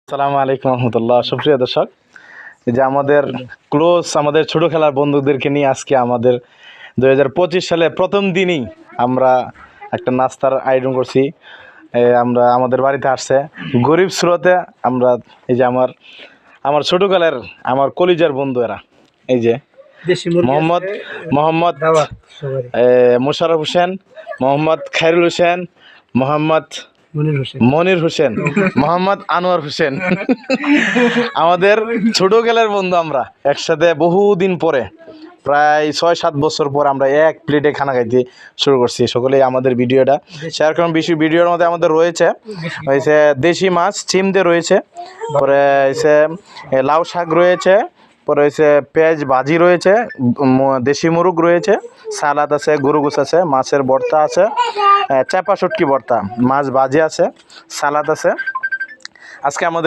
আসসালামু আলাইকুম রহমতুল্লাহ। সুপ্রিয় দর্শক, এই যে আমাদের ক্লোজ আমাদের ছোট খেলার বন্ধুদেরকে নিয়ে আজকে আমাদের 2025 সালে প্রথম দিনই আমরা একটা নাস্তার আয়োজন করছি। আমরা আমাদের বাড়িতে আসছে গরিব স্রোতে আমরা এই যে আমার ছোটকালের আমার কলিজার বন্ধু এরা, এই যে মোহাম্মদ মোশাররফ হোসেন, মোহাম্মদ খায়রুল হোসেন, মোহাম্মদ মনির হোসেন, মোহাম্মদ আনোয়ার হোসেন। আমাদের ছোটকালের বন্ধু, আমরা একসাথে বহুদিন পরে প্রায় 6-7 বছর পর আমরা এক প্লেটে খানা খাইতে শুরু করছি। সকলেই আমাদের ভিডিওটা শেয়ার করুন। ভিডিওর মধ্যে আমাদের রয়েছে দেশি মাছ চিম দিয়ে রয়েছে, পরে হয়েছে লাউ শাক রয়েছে, পরে হয়েছে পেঁয়াজ ভাজি রয়েছে, দেশি মুরগ রয়েছে, সালাদ আছে, গরু গোস আছে, মাছের ভর্তা আছে, চাপা শুটকি ভর্তা, মাছ ভাজি আছে, সালাদ আছে। আজকে আমাদের